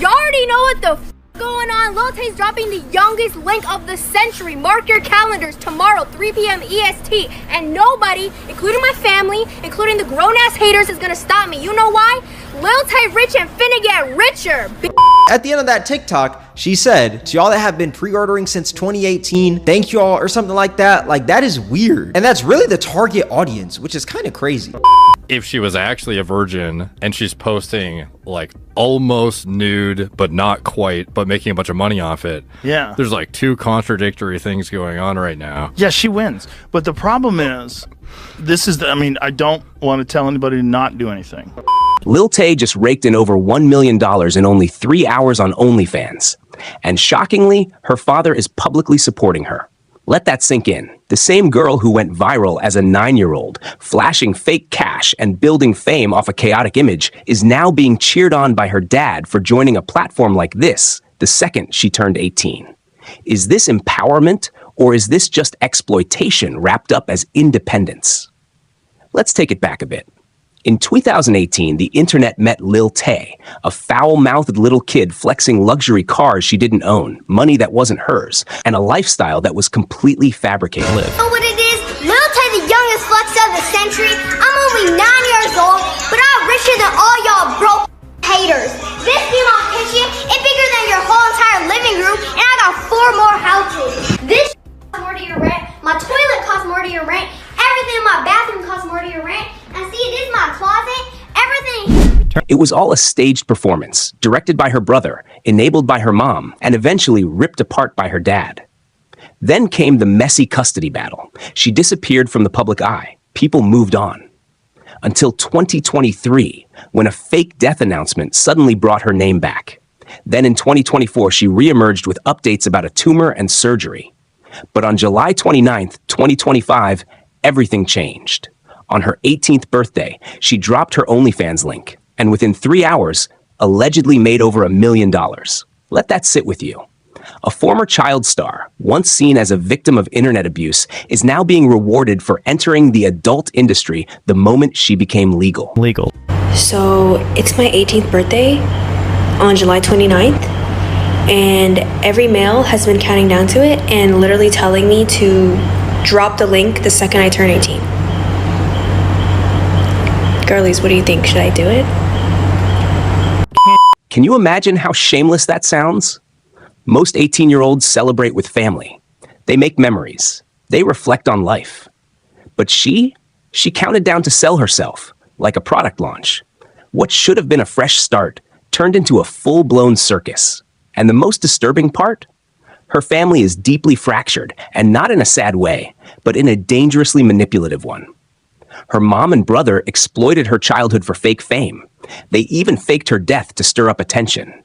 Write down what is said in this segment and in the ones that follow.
Y'all already know what the going on. Lil Tay's dropping the youngest link of the century. Mark your calendars tomorrow, 3 p.m. EST. And nobody, including my family, including the grown-ass haters, is gonna stop me. You know why? Lil Tay rich and finna get richer. At the end of that TikTok, she said, to y'all that have been pre-ordering since 2018, thank y'all, or something like that. Like, that is weird. And that's really the target audience, which is kind of crazy. If she was actually a virgin and she's posting like almost nude, but not quite, but making a bunch of money off it. Yeah. There's like two contradictory things going on right now. Yeah, she wins. But the problem is, I don't want to tell anybody to not do anything. Lil Tay just raked in over $1 million in only 3 hours on OnlyFans. And shockingly, her father is publicly supporting her. Let that sink in. The same girl who went viral as a 9-year-old, flashing fake cash and building fame off a chaotic image, is now being cheered on by her dad for joining a platform like this the second she turned 18. Is this empowerment, or is this just exploitation wrapped up as independence? Let's take it back a bit. In 2018, the internet met Lil Tay, a foul-mouthed little kid flexing luxury cars she didn't own, money that wasn't hers, and a lifestyle that was completely fabricated. You know what it is? Lil Tay, the youngest flex of the century. I'm only 9 years old, but I'm richer than all y'all broke haters. This be my picture. It's bigger than your whole entire living room, and I got 4 more houses. This costs more to your rent. My toilet costs more to your rent. Everything in my bathroom costs more to your rent. And see, this is my closet. Everything. It was all a staged performance, directed by her brother, enabled by her mom, and eventually ripped apart by her dad. Then came the messy custody battle. She disappeared from the public eye. People moved on. Until 2023, when a fake death announcement suddenly brought her name back. Then in 2024, she reemerged with updates about a tumor and surgery. But on July 29th, 2025, everything changed. On her 18th birthday, she dropped her OnlyFans link, and within 3 hours, allegedly made over $1 million. Let that sit with you. A former child star, once seen as a victim of internet abuse, is now being rewarded for entering the adult industry the moment she became legal. So it's my 18th birthday on July 29th, and every mail has been counting down to it and literally telling me to drop the link the second I turn 18. Girlies, what do you think? Should I do it? Can you imagine how shameless that sounds? Most 18-year-olds celebrate with family. They make memories. They reflect on life. But she counted down to sell herself, like a product launch. What should have been a fresh start turned into a full-blown circus. And the most disturbing part? Her family is deeply fractured, and not in a sad way, but in a dangerously manipulative one. Her mom and brother exploited her childhood for fake fame. They even faked her death to stir up attention.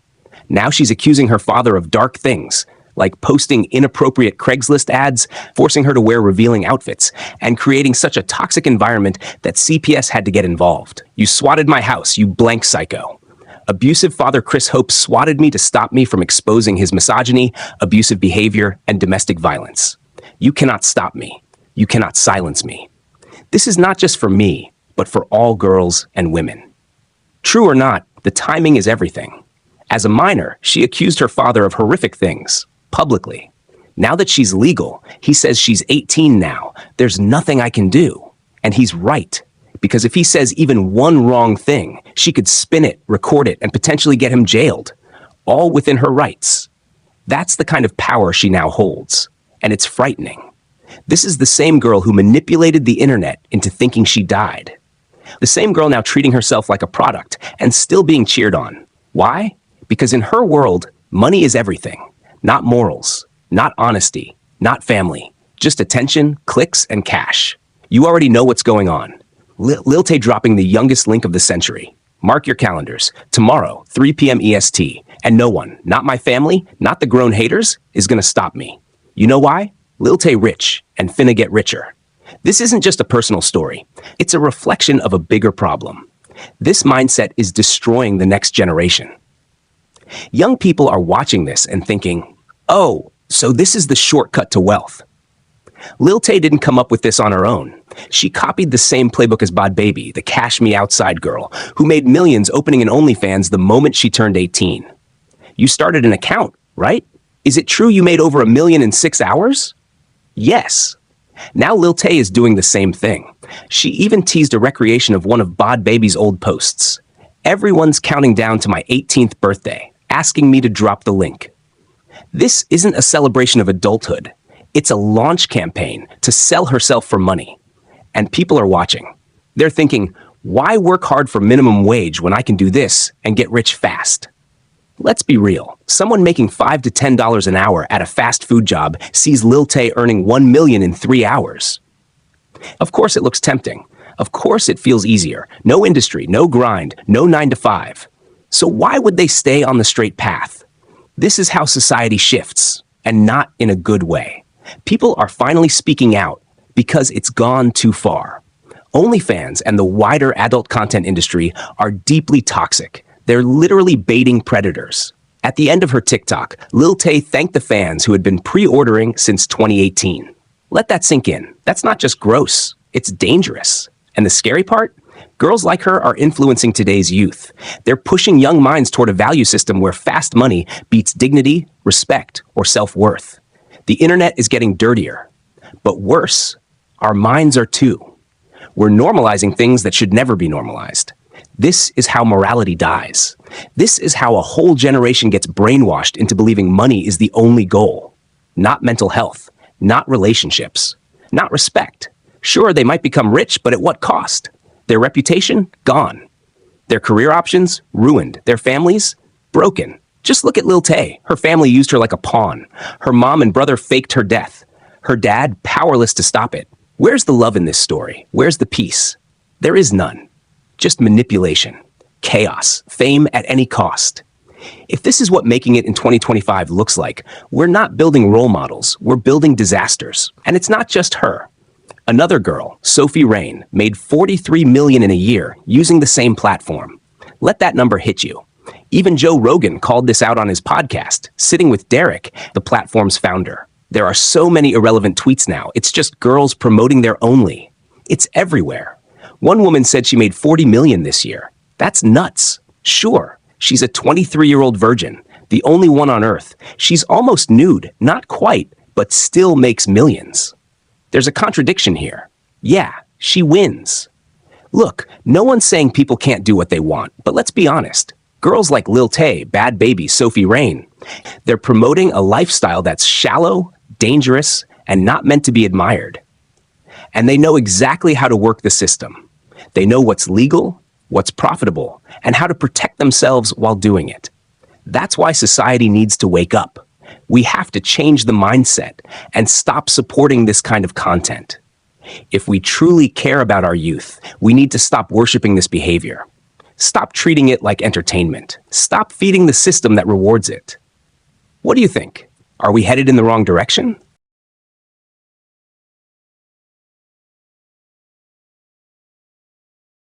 Now she's accusing her father of dark things, like posting inappropriate Craigslist ads, forcing her to wear revealing outfits, and creating such a toxic environment that CPS had to get involved. You swatted my house, you blank psycho. Abusive father Chris Hope swatted me to stop me from exposing his misogyny, abusive behavior, and domestic violence. You cannot stop me. You cannot silence me. This is not just for me, but for all girls and women. True or not, the timing is everything. As a minor, she accused her father of horrific things, publicly. Now that she's legal, he says she's 18 now. There's nothing I can do. And he's right. Because if he says even one wrong thing, she could spin it, record it, and potentially get him jailed. All within her rights. That's the kind of power she now holds. And it's frightening. This is the same girl who manipulated the internet into thinking she died. The same girl now treating herself like a product and still being cheered on. Why? Because in her world, money is everything. Not morals, not honesty, not family. Just attention, clicks, and cash. You already know what's going on. Lil Tay dropping the youngest link of the century. Mark your calendars. Tomorrow, 3 p.m. EST. And no one, not my family, not the grown haters, is gonna stop me. You know why? Lil Tay rich and finna get richer. This isn't just a personal story. It's a reflection of a bigger problem. This mindset is destroying the next generation. Young people are watching this and thinking, oh, so this is the shortcut to wealth. Lil Tay didn't come up with this on her own. She copied the same playbook as Bod Baby, the cash me outside girl, who made millions opening an OnlyFans the moment she turned 18. You started an account, right? Is it true you made over $1 million in 6 hours? Yes. Now Lil Tay is doing the same thing. She even teased a recreation of one of Bod Baby's old posts. Everyone's counting down to my 18th birthday, asking me to drop the link. This isn't a celebration of adulthood. It's a launch campaign to sell herself for money. And people are watching. They're thinking, why work hard for minimum wage when I can do this and get rich fast? Let's be real. Someone making $5 to $10 an hour at a fast food job sees Lil Tay earning $1 million in 3 hours. Of course it looks tempting. Of course it feels easier. No industry, no grind, no 9 to 5. So why would they stay on the straight path? This is how society shifts, and not in a good way. People are finally speaking out because it's gone too far. OnlyFans and the wider adult content industry are deeply toxic. They're literally baiting predators. At the end of her TikTok, Lil Tay thanked the fans who had been pre-ordering since 2018. Let that sink in. That's not just gross, it's dangerous. And the scary part? Girls like her are influencing today's youth. They're pushing young minds toward a value system where fast money beats dignity, respect, or self-worth. The internet is getting dirtier. But worse, our minds are too. We're normalizing things that should never be normalized. This is how morality dies. This is how a whole generation gets brainwashed into believing money is the only goal. Not mental health, not relationships, not respect. Sure, they might become rich, but at what cost? Their reputation? Gone. Their career options? Ruined. Their families? Broken. Just look at Lil Tay. Her family used her like a pawn. Her mom and brother faked her death. Her dad, powerless to stop it. Where's the love in this story? Where's the peace? There is none. Just manipulation, chaos, fame at any cost. If this is what making it in 2025 looks like, we're not building role models, we're building disasters. And it's not just her. Another girl, Sophie Rain, made $43 million in a year using the same platform. Let that number hit you. Even Joe Rogan called this out on his podcast, Sitting with Derek, the platform's founder. There are so many irrelevant tweets now, it's just girls promoting their Only. It's everywhere. One woman said she made $40 million this year. That's nuts. Sure, she's a 23-year-old virgin, the only one on earth. She's almost nude, not quite, but still makes millions. There's a contradiction here. Yeah, she wins. Look, no one's saying people can't do what they want, but let's be honest. Girls like Lil Tay, Bad Baby, Sophie Rain, they're promoting a lifestyle that's shallow, dangerous, and not meant to be admired. And they know exactly how to work the system. They know what's legal, what's profitable, and how to protect themselves while doing it. That's why society needs to wake up. We have to change the mindset and stop supporting this kind of content. If we truly care about our youth, we need to stop worshiping this behavior. Stop treating it like entertainment. Stop feeding the system that rewards it. What do you think? Are we headed in the wrong direction?